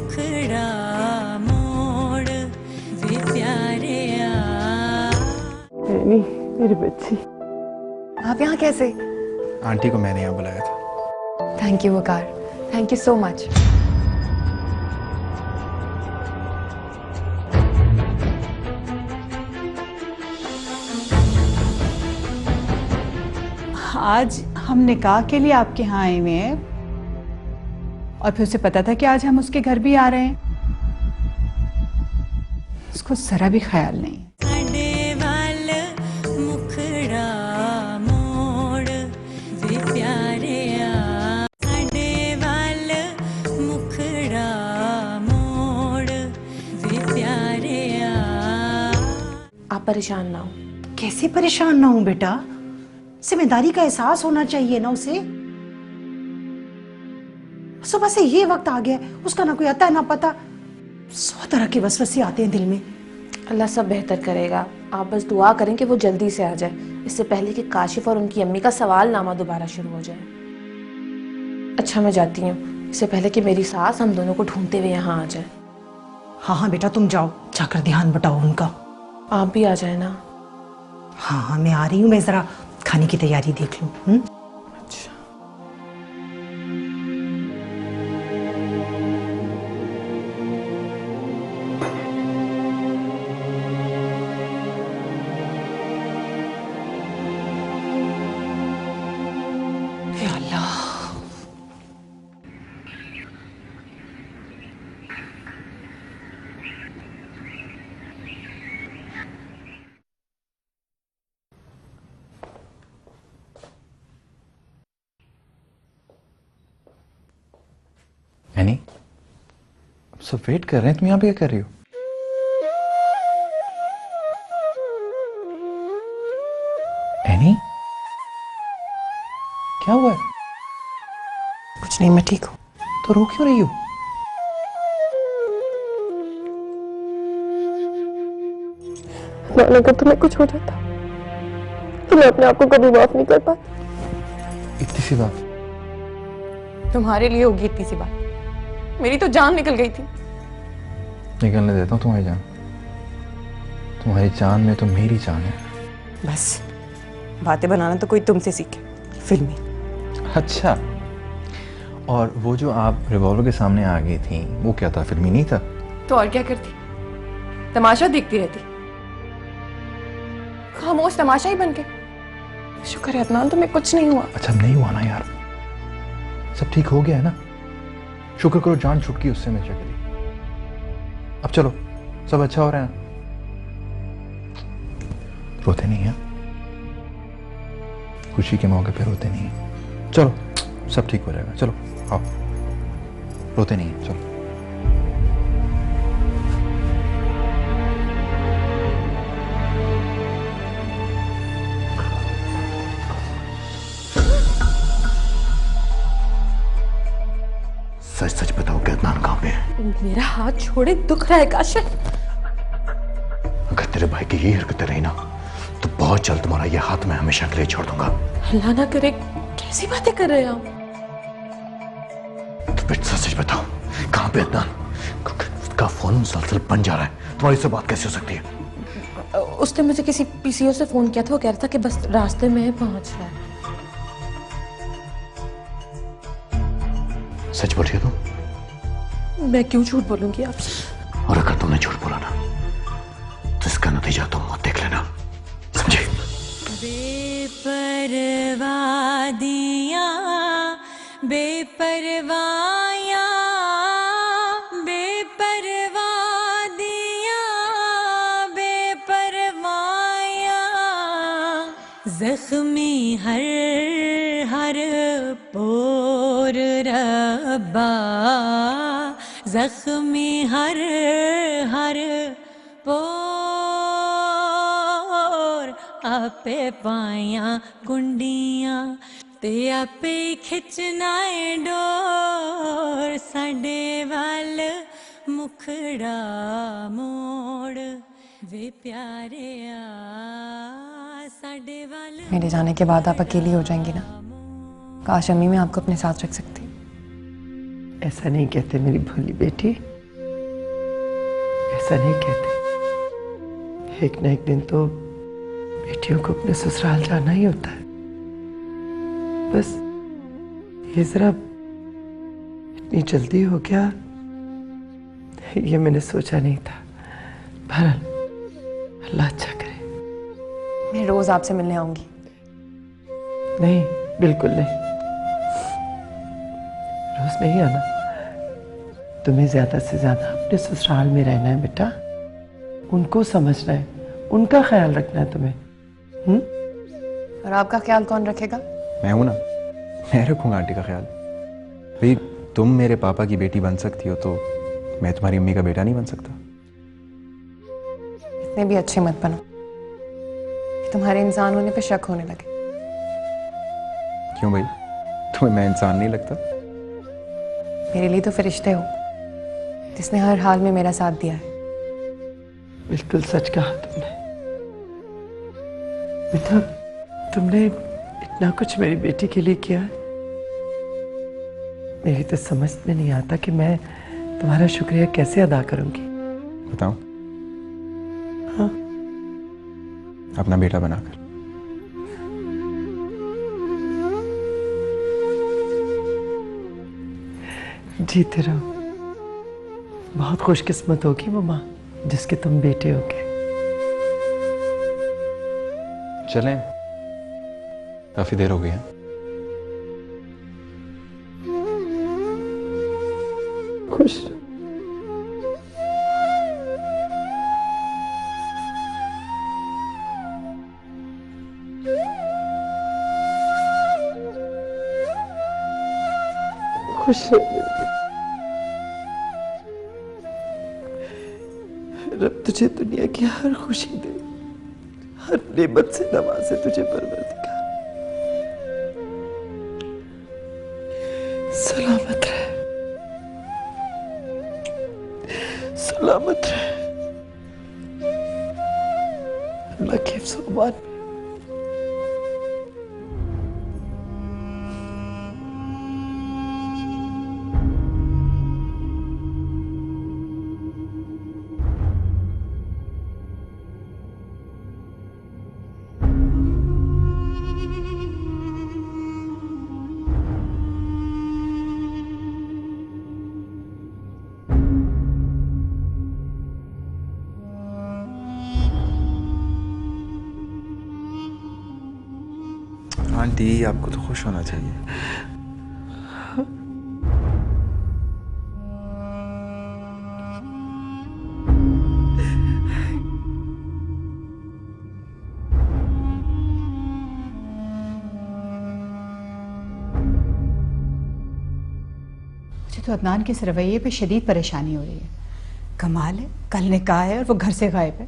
मुखड़ा मोड़ वे प्यारे नहीं मेरी बच्ची। आप यहाँ कैसे? आंटी को मैंने यहाँ बुलाया था। Thank you Waqar, thank you so much. आज हम निकाह के लिए आपके यहाँ आए हुए हैं और फिर उसे पता था कि आज हम उसके घर भी आ रहे हैं। उसको जरा भी ख्याल नहीं है। साडे वाल मुखड़ा मोड़ वे प्यारे साडे वाल मुखड़ा मोड़ वे प्यारे आप परेशान ना हो। कैसे परेशान ना हूं बेटा, जिम्मेदारी का एहसास होना चाहिए ना उसे। सुबह से ये वक्त आ गया, उसका ना कोई आता है ना पता। 100 तरह के वसवसे आते हैं दिल में। अल्लाह सब बेहतर करेगा, आप बस दुआ करें कि वो जल्दी से आ जाए, इससे पहले कि काशिफ और उनकी अम्मी का सवालनामा दोबारा शुरू हो जाए। अच्छा मैं जाती हूँ, इससे पहले कि मेरी सास हम दोनों को ढूंढते हुए यहाँ आ जाए। हाँ हाँ बेटा तुम जाओ, जाकर ध्यान बटाओ उनका। आप भी आ जाए ना। हाँ हाँ मैं आ रही हूँ, मैं जरा खाने की तैयारी देख लूँ। अच्छा या अल्लाह। एनी, सब वेट कर रहे हैं, तुम यहाँ पे क्या कर रही हो? एनी, क्या हुआ है? कुछ नहीं, मैं ठीक हूँ। तो रो क्यों रही हो? अगर तुम्हें कुछ हो जाता तो मैं अपने आप को कभी माफ नहीं कर पाती। इतनी सी बात? तुम्हारे लिए होगी इतनी सी बात, मेरी तो जान निकल गई थी। निकलने देता हूँ तुम्हारी जान। तुम्हारी जान में तो मेरी जान है। बस बातें बनाना तो कोई तुमसे सीखे, फिल्मी। अच्छा, और वो जो आप रिवॉल्वर के सामने आ गई थी वो क्या था, फिल्मी नहीं था? तो और क्या करती, तमाशा देखती रहती, खामोश तमाशा ही बन के। शुक्र है अदनान तुम्हें कुछ नहीं हुआ। अच्छा नहीं हुआ ना यार, सब ठीक हो गया है ना? शुक्र करो जान छूट गई उससे हमेशा के लिए। अब चलो, सब अच्छा हो रहा है ना? रोते नहीं है, खुशी के मौके पे रोते नहीं है। चलो सब ठीक हो जाएगा, चलो आओ। रोते नहीं है, चलो। सच सच बताओ कि अदनान कहाँ पे है? मेरा हाथ छोड़े, दुख रहा है काशिफ। अगर तेरे भाई की ये हरकतें रही ना तो बहुत जल्द तुम्हारा ये हाथ मैं हमेशा के लिए छोड़ दूंगा। अल्लाह ना करे, कैसी बातें कर रहे हैं आप? तो फिर सच सच बताओ कहाँ पे अदनान? उसका फोन मुसलसल बन जा रहा है, तुम्हारी से बात कैसे हो सकती है? उसने मुझे किसी पीसीओ से फोन किया था, वो कह रहा था कि बस रास्ते में पहुंच रहा है। सच बोल रही हो तुम? मैं क्यों झूठ बोलूंगी आपसे? और अगर तुमने झूठ बोला ना तो इसका नतीजा तुम मत देख लेना, समझे? बेपरवादियां बेपरवाया बेपरवादियां बेपरवाया जख्मी हर हर पोर रब्बा जख्मी हर हर पोर आपे पाया कुंडियां ते आपे खिंचना है डोर साडे वाल मुखड़ा मोड़ वे प्यारे साडे वाल। मेरे जाने के बाद आप अकेली हो जाएंगी ना, काश अम्मी मैं आपको अपने साथ रख सकती। ऐसा नहीं कहते मेरी भोली बेटी। ऐसा नहीं कहते, एक न एक दिन तो बेटियों को अपने ससुराल जाना ही होता है। बस ये जरा इतनी जल्दी हो गया, ये मैंने सोचा नहीं था। बहरहाल अल्लाह अच्छा करे। मैं रोज आपसे मिलने आऊंगी। नहीं, बिल्कुल नहीं, रोज नहीं आना। तुम्हें ज्यादा से ज्यादा अपने ससुराल में रहना है बेटा, उनको समझना है, उनका ख्याल रखना है तुम्हें। और आपका ख्याल कौन रखेगा? मैं हूं ना, मैं रखूंगा आंटी का ख्याल। भाई तुम मेरे पापा की बेटी बन सकती हो तो मैं तुम्हारी अम्मी का बेटा नहीं बन सकता? इतने भी अच्छे मत बनो कि तुम्हारे इंसान होने पे शक होने लगे। क्यों भाई, तुम्हें मैं इंसान नहीं लगता? मेरे लिए तो फरिश्ते हो, जिसने हर हाल में मेरा साथ दिया है। बिल्कुल सच कहा तुमने बेटा, तुमने इतना कुछ मेरी बेटी के लिए किया है। मेरी तो समझ में नहीं आता कि मैं तुम्हारा शुक्रिया कैसे अदा करूंगी। बताओ। हाँ? अपना बेटा बनाकर। जीते रहो। बहुत खुशकिस्मत होगी वो माँ जिसके तुम बेटे होगे। चलें, काफी देर हो गई है। खुश खुश रब तुझे दुनिया की हर खुशी दे, हर नेमत से नवाजे तुझे परवरदिगार। सलामत रहे, सलामत रहे। अल्लाह के हिफ्ज़ व अमान में। आंटी, आपको तो खुश होना चाहिए। मुझे तो अदनान के इस रवैये पे शदीद परेशानी हो रही है। कमाल है, कल निकाह है और वो घर से गायब है।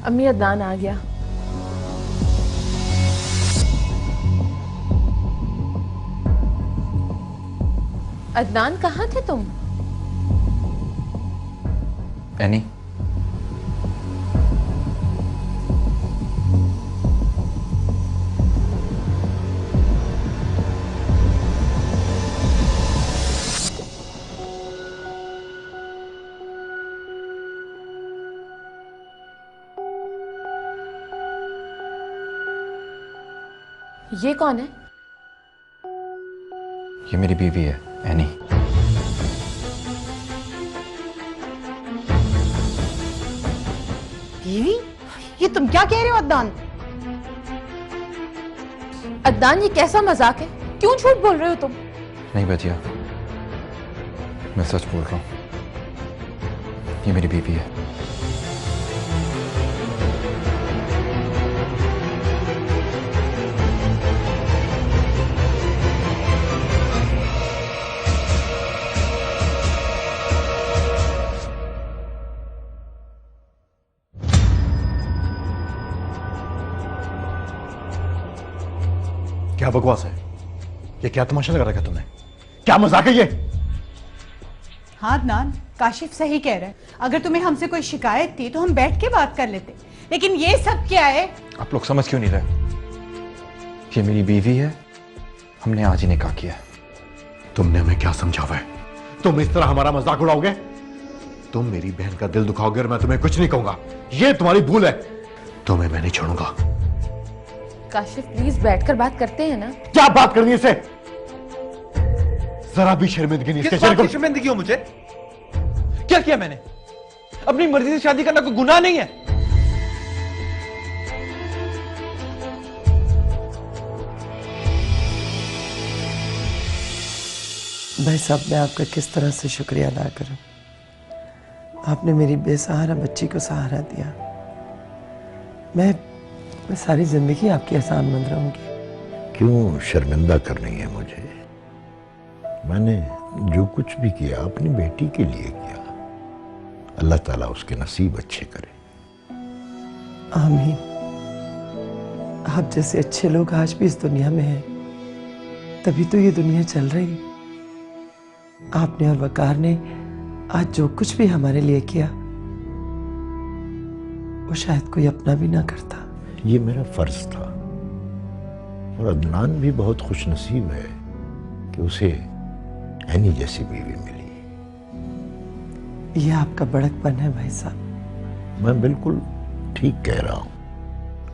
अम्मी, अदनान आ गया। अदनान, कहाँ थे तुम? एनी, ये कौन है? ये मेरी बीवी है, एनी। बीवी? ये तुम क्या कह रहे हो अदनान? अदनान, ये कैसा मजाक है? क्यों झूठ बोल रहे हो तुम? नहीं बचिया, मैं सच बोल रहा हूं, ये मेरी बीवी है। क्या बकवास है? ये क्या तमाशा लगा रखा है तुमने? क्या मजाक है ये? हाँ अदनान, काशिफ सही कह रहा है। अगर तुम्हें हमसे कोई शिकायत थी तो हम बैठ के बात कर लेते, लेकिन ये सब क्या है? आप लोग समझ क्यों नहीं रहे? ये मेरी बीवी है, हमने आज ही निकाह किया है। तुमने हमें क्या समझा हुआ है? तुम इस तरह हमारा मजाक उड़ाओगे? तुम मेरी बहन का दिल दुखाओगे और मैं तुम्हें कुछ नहीं कहूंगा। ये तुम्हारी भूल है। तुम्हें मैं नहीं छोड़ूंगा। काशिफ प्लीज बैठकर बात करते हैं ना। क्या बात करनी है इसे? जरा भी शर्मिंदगी नहीं। किस बात की शर्मिंदगी हो मुझे? क्या किया मैंने? अपनी मर्जी से शादी करना कोई गुनाह नहीं है। भाई साहब, मैं आपका किस तरह से शुक्रिया अदा करूं? आपने मेरी बेसहारा बच्ची को सहारा दिया। मैं सारी जिंदगी आपकी एहसानमंद रहूंगी। क्यों शर्मिंदा करनी है मुझे? मैंने जो कुछ भी किया अपनी बेटी के लिए किया। अल्लाह ताला उसके नसीब अच्छे करे। आमीन। आप जैसे अच्छे लोग आज भी इस दुनिया में हैं, तभी तो ये दुनिया चल रही। आपने और वकार ने आज जो कुछ भी हमारे लिए किया, वो शायद कोई अपना भी ना करता। ये मेरा फर्ज था। और अदनान भी बहुत खुशनसीब है कि उसे एनी जैसी बीवी मिली। ये आपका बड़कपन है भाई साहब। मैं बिल्कुल ठीक कह रहा हूं।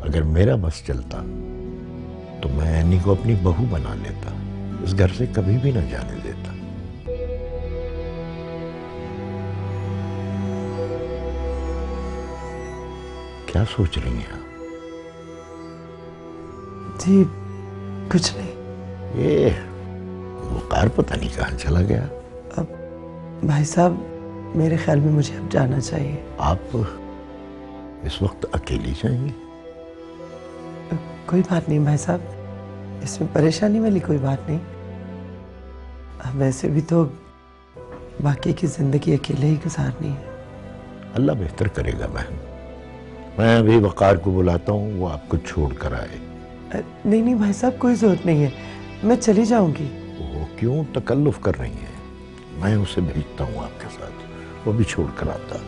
अगर मेरा बस चलता तो मैं एनी को अपनी बहू बना लेता, इस घर से कभी भी ना जाने देता। क्या सोच रही हैं आप? जी कुछ नहीं। ये वकार पता नहीं कहाँ चला गया। अब भाई साहब, मेरे ख्याल में मुझे अब जाना चाहिए। आप इस वक्त अकेली जाएंगी? कोई बात नहीं भाई साहब, इसमें परेशानी वाली कोई बात नहीं। अब वैसे भी तो बाकी की जिंदगी अकेले ही गुजारनी है। अल्लाह बेहतर करेगा बहन। मैं अभी वकार को बुलाता हूँ, वो आपको छोड़ कर आए। नहीं नहीं भाई साहब, कोई जरूरत नहीं है, मैं चली जाऊंगी। वो क्यों तकल्लुफ कर रही है? मैं उसे भेजता हूँ आपके साथ, वो भी छोड़ कर आता।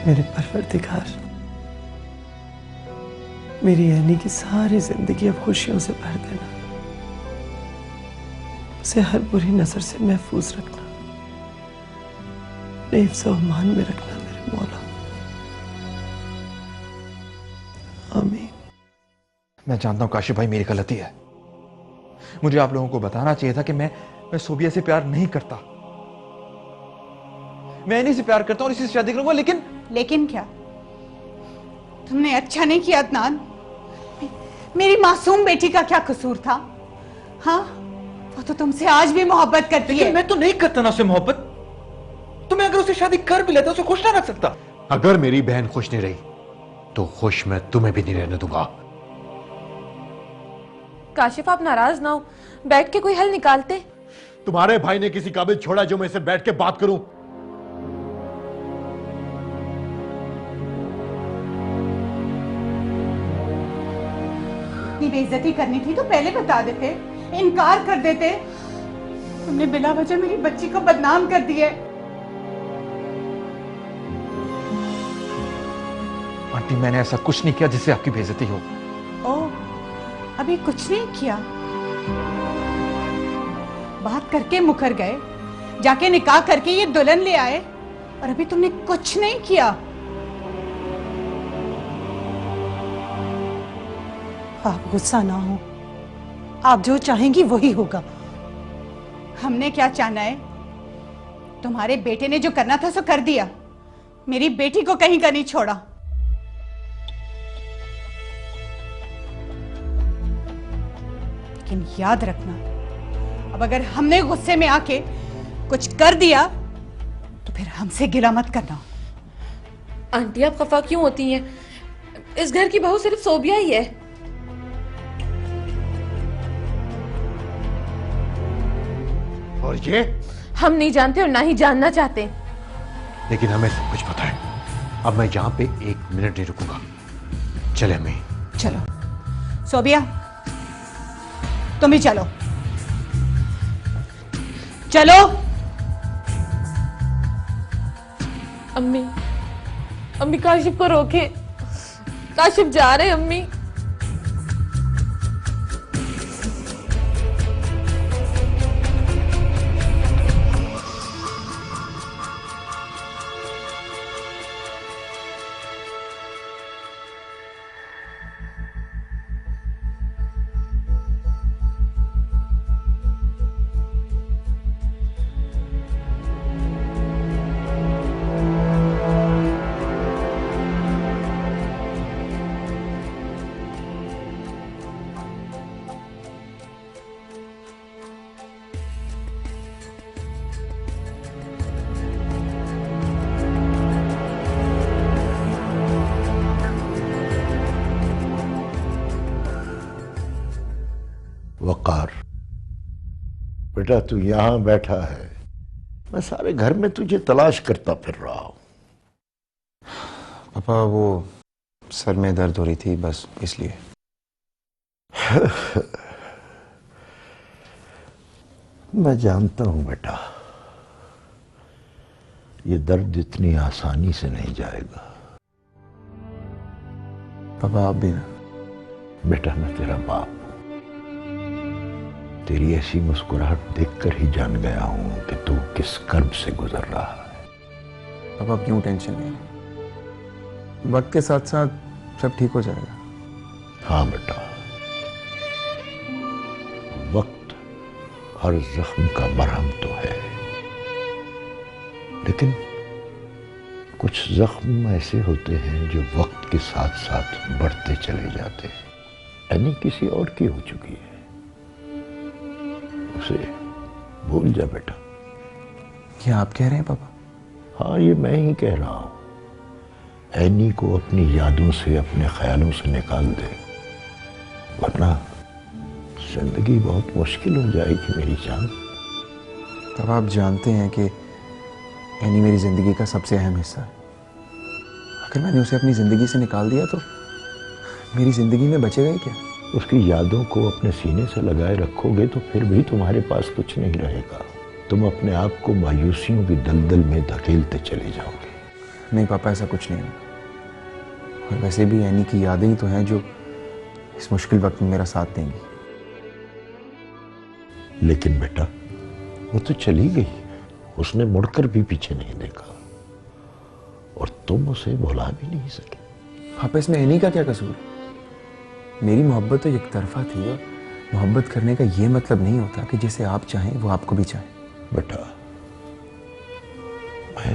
मेरे परवरदिगार, मेरी यानी की सारी जिंदगी अब खुशियों से भर देना। उसे हर बुरी नजर से महफूज रखना, हिफ्ज़ व अमान में रखना मेरे मौला। आमीन। मैं जानता हूं काशिफ भाई मेरी गलती है। मुझे आप लोगों को बताना चाहिए था कि मैं सोबिया से प्यार नहीं करता। मैं इन्हीं से प्यार करता हूं और इसी से शादी करूंगा। लेकिन क्या? तुमने अच्छा नहीं किया अदनान। मेरी मासूम बेटी का क्या कसूर था? हाँ, वो तो तुमसे आज भी मोहब्बत करती है। मैं तो नहीं करता ना उससे मोहब्बत। तो मैं अगर उसे शादी कर भी लेता उसे खुश ना रख सकता। अगर मेरी बहन खुश नहीं रही तो खुश मैं तुम्हें भी नहीं रहने दूंगा। काशिफ आप नाराज ना हो, बैठ के कोई हल निकालते। तुम्हारे भाई ने किसी काबिल छोड़ा जो मैं इसे बैठ के बात करूं? इतनी बेइज्जती करनी थी तो पहले बता देते, इनकार कर देते। तुमने बिला वजह मेरी बच्ची को बदनाम कर दिया। आंटी, मैंने ऐसा कुछ नहीं किया जिससे आपकी बेइज्जती हो। ओह, अभी कुछ नहीं किया? बात करके मुकर गए, जाके निकाह करके ये दुल्हन ले आए और अभी तुमने कुछ नहीं किया। आप गुस्सा ना हो, आप जो चाहेंगी वही होगा। हमने क्या चाहना है? तुम्हारे बेटे ने जो करना था सो कर दिया। मेरी बेटी को कहीं का नहीं छोड़ा। लेकिन याद रखना, अब अगर हमने गुस्से में आके कुछ कर दिया तो फिर हमसे गिला मत करना। आंटी आप खफा क्यों होती हैं? इस घर की बहू सिर्फ सोबिया ही है। और ये हम नहीं जानते और ना ही जानना चाहते। लेकिन हमें सब कुछ पता है। अब मैं यहां पे 1 मिनट नहीं रुकूंगा। चले मैं। चलो सोबिया, तुम ही चलो। चलो। अम्मी, अम्मी काशिफ को रोके, काशिफ जा रहे हैं अम्मी। वकार, बेटा तू यहां बैठा है, मैं सारे घर में तुझे तलाश करता फिर रहा हूं। पापा वो सर में दर्द हो रही थी बस इसलिए। मैं जानता हूं बेटा, ये दर्द इतनी आसानी से नहीं जाएगा। पापा आप भी ना। बेटा मैं तेरा बाप हूं, तेरी ऐसी मुस्कुराहट देखकर ही जान गया हूं कि तू किस कर्ब से गुजर रहा है। पापा आप क्यों टेंशन नहीं, वक्त के साथ साथ सब ठीक हो जाएगा। हाँ बेटा, वक्त हर जख्म का मरहम तो है, लेकिन कुछ जख्म ऐसे होते हैं जो वक्त के साथ साथ बढ़ते चले जाते हैं। यानी किसी और की हो चुकी है, उसे भूल जा बेटा। क्या आप कह रहे हैं पापा? हाँ, ये मैं ही कह रहा हूं। एनी को अपनी यादों से, अपने ख्यालों से निकाल दे, वरना जिंदगी बहुत मुश्किल हो जाएगी मेरी जान। तब आप जानते हैं कि एनी मेरी जिंदगी का सबसे अहम हिस्सा है। अगर मैंने उसे अपनी जिंदगी से निकाल दिया तो मेरी जिंदगी में बचेगा ही क्या? उसकी यादों को अपने सीने से लगाए रखोगे तो फिर भी तुम्हारे पास कुछ नहीं रहेगा। तुम अपने आप को मायूसियों की दलदल में धकेलते चले जाओगे। नहीं पापा, ऐसा कुछ नहीं होगा। और वैसे भी एनी की यादें ही तो हैं जो इस मुश्किल वक्त में मेरा साथ देंगी। लेकिन बेटा वो तो चली गई, उसने मुड़कर भी पीछे नहीं देखा, और तुम उसे भुला भी नहीं सके। पापा इसमें एनी का क्या कसूर? मेरी मोहब्बत तो एक तरफा थी, और मोहब्बत करने का ये मतलब नहीं होता कि जिसे आप चाहें वो आपको भी चाहे। बेटा मैं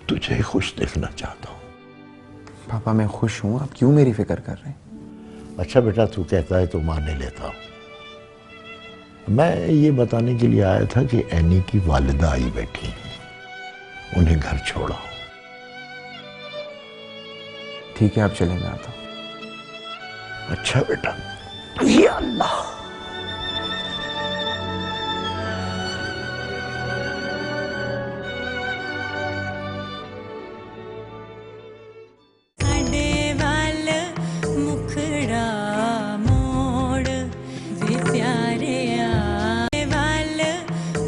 तुझे खुश देखना चाहता हूं। पापा मैं खुश हूं, आप क्यों मेरी फिक्र कर रहे हैं? अच्छा बेटा, तू कहता है तो मान ही लेता हूं। मैं ये बताने के लिए आया था कि एनी की वालिदा आई बैठी हैं, उन्हें घर छोड़ा। ठीक है आप चले, मैं आता हूं। अच्छा बेटा, या अल्लाह। साडे वाल मुखड़ा मोड़ वे प्यारे वाल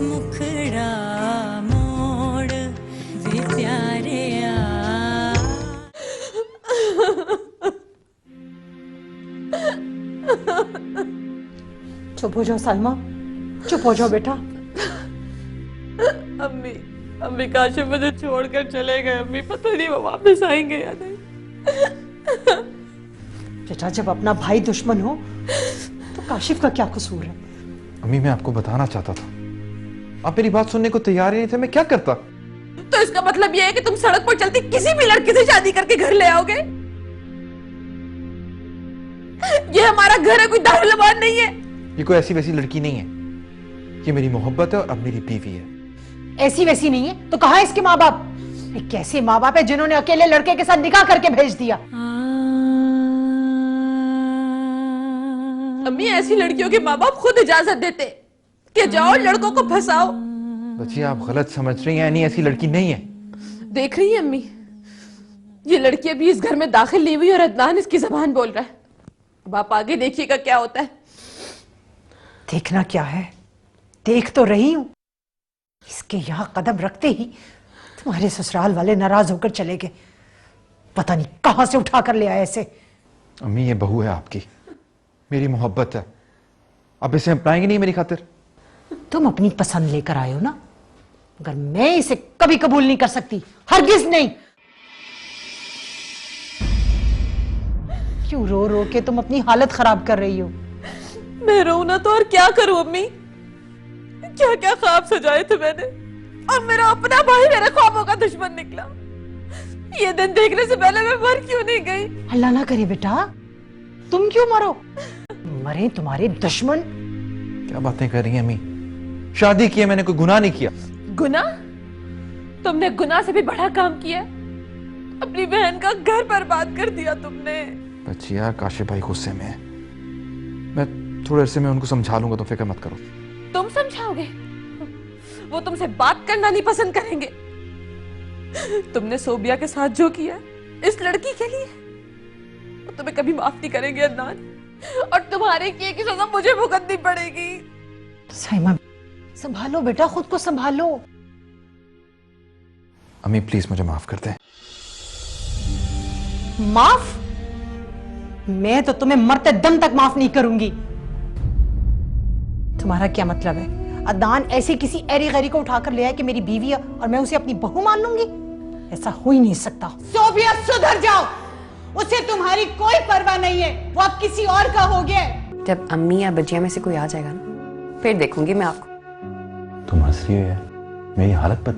मुखड़ा मोड़ वे प्यारे चुप हो जाओ सलमा, चुप हो जाओ बेटा। अम्मी, अम्मी काशिफ मुझे छोड़कर चले गए। अम्मी पता नहीं वो वापस आएंगे या नहीं। बेटा जब अपना भाई दुश्मन हो तो काशिफ का क्या कसूर है? अम्मी मैं आपको बताना चाहता था, आप मेरी बात सुनने को तैयार ही नहीं थे, मैं क्या करता? तो इसका मतलब यह है कि तुम सड़क पर चलती किसी भी लड़के से शादी करके घर ले आओगे? ये हमारा घर है, कोई दारुल-ए-मान नहीं है। ये कोई ऐसी वैसी लड़की नहीं है, ये मेरी मोहब्बत है और अब मेरी बीवी है। ऐसी वैसी नहीं है तो कहाँ है इसके माँ बाप? ये कैसे माँ बाप है जिन्होंने अकेले लड़के के साथ निकाह करके भेज दिया? अम्मी ऐसी लड़कियों के माँ बाप खुद इजाजत देते कि जाओ लड़कों को फंसाओ। बच्ची आप गलत समझ रही हैं, ऐसी लड़की नहीं है। देख रही है अम्मी, ये लड़की अभी इस घर में दाखिल नहीं हुई और अदनान इसकी जबान बोल रहा है। अब आप आगे देखिएगा क्या होता है। देखना क्या है, देख तो रही हूं। के यहाँ कदम रखते ही तुम्हारे ससुराल वाले नाराज होकर चले गए। पता नहीं कहां से उठा कर ले आए ऐसे। अम्मी ये बहू है आपकी, मेरी मोहब्बत है, अब इसे अपनाएंगे नहीं मेरी खातिर? तुम अपनी पसंद लेकर आए हो ना, मगर मैं इसे कभी कबूल नहीं कर सकती, हरगिज नहीं। क्यों रो रो के तुम अपनी हालत खराब कर रही हो? मैं रो ना तो और क्या करूं अम्मी? क्या क्या ख्वाब सजाए थे मैंने, और मेरा अपना भाई मेरे ख्वाबों का दुश्मन निकला। ये दिन देखने से पहले मैं मर क्यों नहीं गई? अल्लाह ना करे बेटा, तुम क्यों मरो? मरे तुम्हारे दुश्मन। क्या बातें कर रही हैं अम्मी? शादी की है मैंने, कोई गुनाह नहीं किया। गुनाह? तुमने गुनाह से भी बड़ा काम किया। अपनी बहन का घर बर्बाद कर दिया तुमने। बच्चिया, काशिफ भाई गुस्से में है, मैं थोड़े अरसे में उनको समझा लूंगा, तो फिक्र मत करो। तुम समझाओगे? वो तुमसे बात करना नहीं पसंद करेंगे। तुमने सोबिया के साथ जो किया इस लड़की के लिए, वो तुम्हें कभी माफ नहीं करेंगे अदनान, और तुम्हारे किए की सजा मुझे भुगतनी पड़ेगी। साइमा, संभालो बेटा, खुद को संभालो। अम्मी प्लीज मुझे माफ कर दे। माफ? मैं तो तुम्हें मरते दम तक माफ नहीं करूंगी। तुम्हारा क्या मतलब है? अदनान ऐसे किसी एरी गैरी को उठाकर ले आए कि मेरी बीवी है और मैं उसे अपनी बहू मान लूंगी? ऐसा हो ही नहीं सकता। सोबिया, सुधर जाओ, उसे तुम्हारी कोई परवाह नहीं है, वो अब किसी और का हो गया। जब अम्मी या बजिया में से कोई आ जाएगा ना, फिर देखूंगी मैं आपको। तुम हंस रही हो यार, मेरी हालत बदली।